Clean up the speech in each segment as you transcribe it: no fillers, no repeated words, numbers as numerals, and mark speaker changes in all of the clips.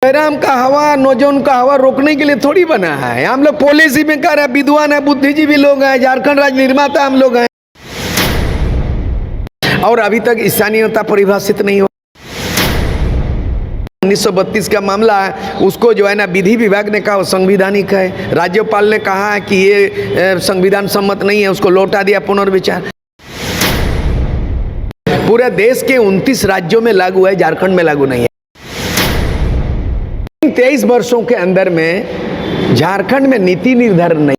Speaker 1: जयराम का हवा, नौजवान का हवा रोकने के लिए थोड़ी बना है। हम लोग पॉलिसी में कर रहे हैं, विद्वान है, बुद्धिजीवी लोग हैं, झारखंड राज्य निर्माता हम लोग हैं, और अभी तक स्थानीयता परिभाषित नहीं हो। 1932 का मामला है, उसको जो है ना विधि विभाग ने कहा वो संवैधानिक है, राज्यपाल ने कहा है कि ये संविधान सम्मत नहीं है, उसको लौटा दिया पुनर्विचार। पूरे देश के 29 राज्यों में लागू है, झारखंड में लागू नहीं है। 23 वर्षों के अंदर में झारखंड में नीति निर्धारण नहीं,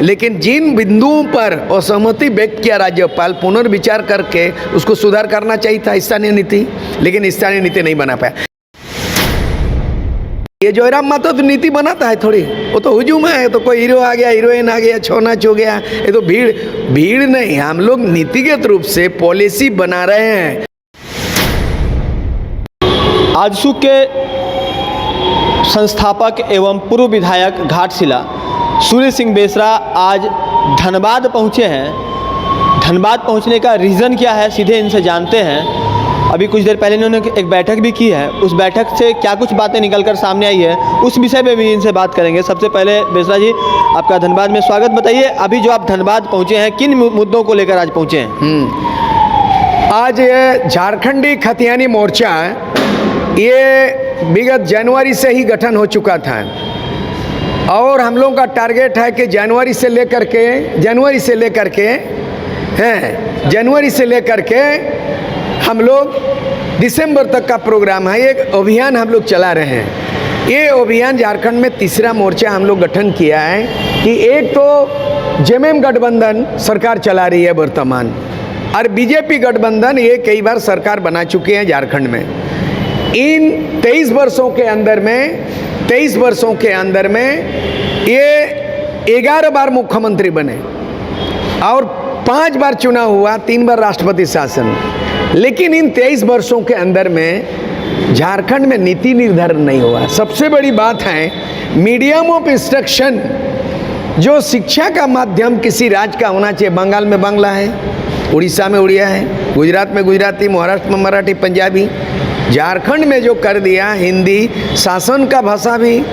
Speaker 1: लेकिन जिन बिंदुओं पर असहमति व्यक्त किया राज्यपाल, पुनर्विचार करके उसको सुधार करना चाहिए था स्थानीय नीति, लेकिन स्थानीय नीति नहीं बना पाया। ये जयराम मातो तो नीति बनाता है थोड़ी, वो तो हुजूम है, तो कोई हीरो आ गया, हीरोइन आ गया, छो नाच हो गया, ये तो भीड़ नहीं। हम लोग नीतिगत रूप से पॉलिसी बना रहे हैं।
Speaker 2: आजसू के संस्थापक एवं पूर्व विधायक घाटशिला सूर्य सिंह बेसरा आज धनबाद पहुंचे हैं। धनबाद पहुंचने का रीज़न क्या है, सीधे इनसे जानते हैं। अभी कुछ देर पहले इन्होंने एक बैठक भी की है, उस बैठक से क्या कुछ बातें निकलकर सामने आई है, उस विषय में भी इनसे बात करेंगे। सबसे पहले बेसरा जी, आपका धनबाद में स्वागत। बताइए, अभी जो आप धनबाद पहुँचे हैं, किन मुद्दों को लेकर आज पहुँचे हैं?
Speaker 1: आज ये झारखंडी खतियानी मोर्चा ये विगत जनवरी से ही गठन हो चुका था, और हम लोगों का टारगेट है कि जनवरी से लेकर के हम लोग दिसंबर तक का प्रोग्राम है। एक अभियान हम लोग चला रहे हैं। ये अभियान झारखंड में तीसरा मोर्चा हम लोग गठन किया है कि एक तो जेएमएम गठबंधन सरकार चला रही है वर्तमान, और बीजेपी गठबंधन ये कई बार सरकार बना चुके हैं झारखंड में। इन 23 वर्षों के अंदर में ये 11 बार मुख्यमंत्री बने और 5 बार चुनाव हुआ, 3 बार राष्ट्रपति शासन। लेकिन इन 23 वर्षों के अंदर में झारखंड में नीति निर्धारण नहीं हुआ। सबसे बड़ी बात है मीडियम ऑफ इंस्ट्रक्शन, जो शिक्षा का माध्यम किसी राज्य का होना चाहिए। बंगाल में बांग्ला है, उड़ीसा में उड़िया है, गुजरात में गुजराती, महाराष्ट्र में मराठी, पंजाबी। झारखंड में जो कर दिया, हिंदी शासन का भाषा भी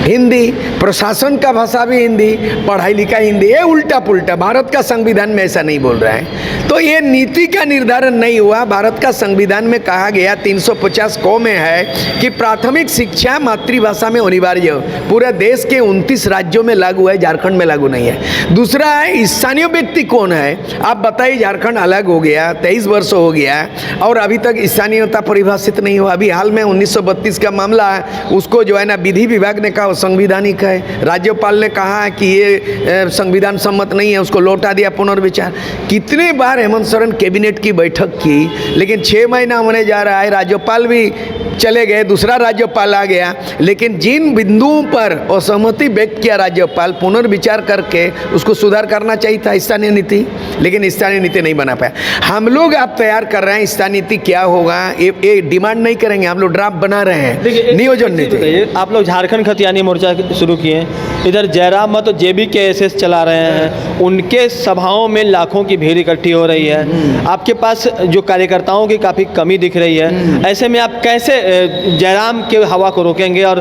Speaker 1: हिंदी, प्रशासन का भाषा भी हिंदी, पढ़ाई लिखाई हिंदी, ये उल्टा पुल्टा। भारत का संविधान में ऐसा नहीं बोल रहा है, तो ये नीति का निर्धारण नहीं हुआ। भारत का संविधान में कहा गया 350 क में है कि प्राथमिक शिक्षा मातृभाषा में अनिवार्य हो। पूरे देश के 29 राज्यों में लागू है, झारखंड में लागू नहीं है। दूसरा है स्थानीय व्यक्ति कौन है, आप बताइए। झारखंड अलग हो गया, 23 वर्ष हो गया, और अभी तक स्थानीयता परिभाषित नहीं हुआ। अभी हाल में 1932 का मामला है, उसको जो है ना विधि विभाग ने कहा संवैधानिक है, राज्यपाल ने कहा है कि ये संविधान सम्मत नहीं है, उसको लौटा दिया पुनर्विचार। कितने बार हेमंत सोरेन कैबिनेट की बैठक की, लेकिन 6 महीना होने जा रहा है, राज्यपाल भी चले गए, दूसरा राज्यपाल आ गया। लेकिन जिन बिंदुओं पर असहमति व्यक्त किया राज्यपाल, पुनर्विचार करके उसको सुधार करना चाहिए था स्थानीय नीति, लेकिन स्थानीय नीति नहीं बना पाया। हम लोग आप तैयार कर रहे हैं स्थानीय नीति क्या होगा, ये डिमांड नहीं करेंगे, हम लोग ड्राफ्ट बना रहे हैं नियोजन नीति।
Speaker 2: आप लोग झारखंड खतियानी मोर्चा शुरू किए, इधर जयराम मत जेबी के एसएस चला रहे हैं, उनके सभाओं में लाखों की भीड़ इकट्ठी हो रही है। आपके पास जो कार्यकर्ताओं की काफ़ी कमी दिख रही है, ऐसे में आप कैसे जयराम के हवा को रोकेंगे और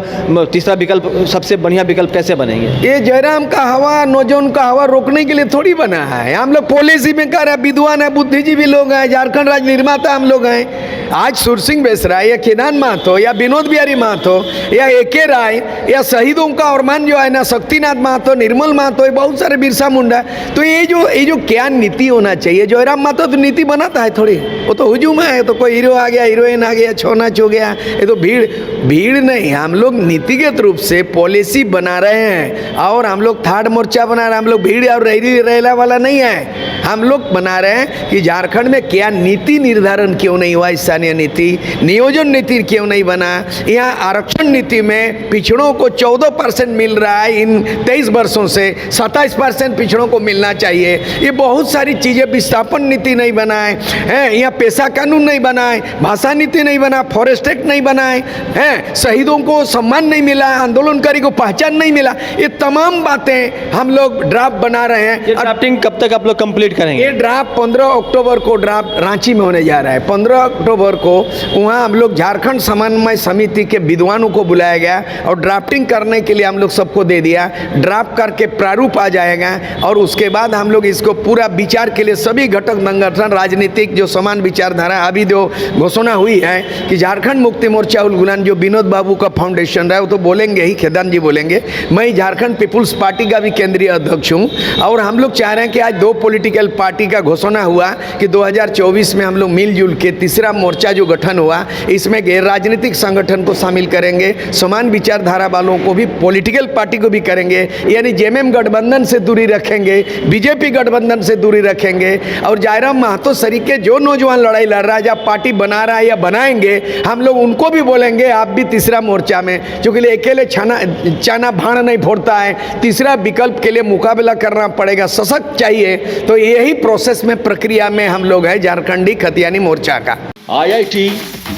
Speaker 2: तीसरा विकल्प, सबसे बढ़िया विकल्प कैसे बनेंगे?
Speaker 1: ये जयराम का हवा, नौजवान का हवा रोकने के लिए थोड़ी बना है। हम लोग पॉलिसी में कर रहे हैं, विद्वान है, बुद्धिजीवी लोग हैं, झारखंड राज्य निर्माता हम लोग हैं। आज सूर्य सिंह बेसरा या केदान महतो या विनोद बिहारी महतो या एके राय या शहीदों का अरमान जो है ना, शक्तिनाथ महतो, निर्मल महतो, बहुत सारे बिरसा मुंडा। तो ये जो क्या नीति होना चाहिए। जयराम महतो तो नीति बनाता है थोड़ी, वो तो हुजूम है, तो कोई हीरो आ गया, हीरोइन आ गया, छो नाच हो गया, ये तो भीड़ नहीं। हम लोग नीतिगत रूप से पॉलिसी बना रहे हैं, और हम लोग थर्ड मोर्चा बना रहे हैं। हम लोग भीड़ और रेला वाला नहीं है, हम लोग बना रहे हैं कि झारखंड में क्या नीति निर्धारण क्यों नहीं हुआ, स्थानीय नीति, नियोजन नीति क्यों नहीं बना। यहाँ आरक्षण नीति में पिछड़ों को 14% मिल रहा है, इन 23 वर्षों से 27% पिछड़ों को मिलना चाहिए। ये बहुत सारी चीज़ें, विस्थापन नीति नहीं बना है, यहाँ पेशा कानून नहीं बना है, भाषा नीति नहीं बना, फॉरेस्ट एक्ट नहीं बनाए हैं, शहीदों को सम्मान नहीं मिला, आंदोलनकारी को पहचान नहीं मिला, ये तमाम बातें हम लोग ड्राफ्ट बना रहे हैं।
Speaker 2: ये ड्राफ्टिंग कब तक आप लोग कंप्लीट करेंगे?
Speaker 1: ये ड्राफ्ट 15 अक्टूबर को ड्राफ्ट रांची में होने जा रहा है। 15 अक्टूबर को वहाँ हम लोग झारखंड समन्वय समिति के विद्वानों को बुलाया गया और ड्राफ्टिंग करने के लिए हम लोग सबको दे दिया। ड्राफ्ट करके प्रारूप आ जाएगा और उसके बाद हम लोग इसको पूरा विचार के लिए सभी घटक संगठन, राजनीतिक जो समान विचारधारा, अभी जो घोषणा हुई है कि झारखंड मुक्ति मोर्चा उलगुलान जो विनोद बाबू का फाउंडेशन रहा है, वो तो बोलेंगे ही, खेदान जी बोलेंगे। मैं झारखंड पीपुल्स पार्टी का भी केंद्रीय अध्यक्ष हूँ और हम लोग चाह रहे हैं कि आज 2 पॉलिटिकल पार्टी का घोषणा हुआ कि 2024 में हम लोग मिलजुल के तीसरा मोर्चा जो गठन हुआ, इसमें गैर राजनीतिक संगठन को शामिल करेंगे, समान विचारधारा वालों को भी, पॉलिटिकल पार्टी को भी करेंगे, यानी जेएमएम गठबंधन से दूरी रखेंगे, बीजेपी गठबंधन से दूरी रखेंगे और जयराम महतो सरीके जो नौजवान लड़ाई लड़ रहा है, जब पार्टी बना रहा है या बनाएंगे, हम लोग उनको भी बोलेंगे आप भी तीसरा मोर्चा में, क्योंकि अकेले चाना भाण नहीं फोड़ता है, तीसरा विकल्प के लिए मुकाबला करना पड़ेगा, सशक्त चाहिए। तो यही प्रोसेस में, प्रक्रिया में हम लोग है झारखंडी खतियानी मोर्चा का।
Speaker 3: IIT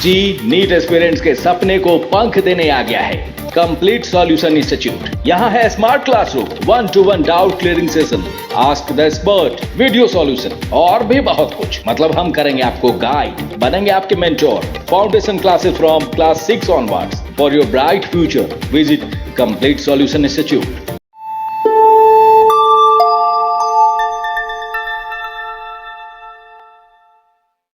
Speaker 3: जी नीट एस्पिरेंट्स के सपने को पंख देने आ गया है कंप्लीट सॉल्यूशन इंस्टीट्यूट। यहाँ है smart classroom, 1-to-1 doubt clearing session, ask the expert, video solution और भी बहुत कुछ। मतलब हम करेंगे आपको गाइड, बनेंगे आपके mentor. Foundation classes from class 6 onwards for your bright future. Visit complete solution institute.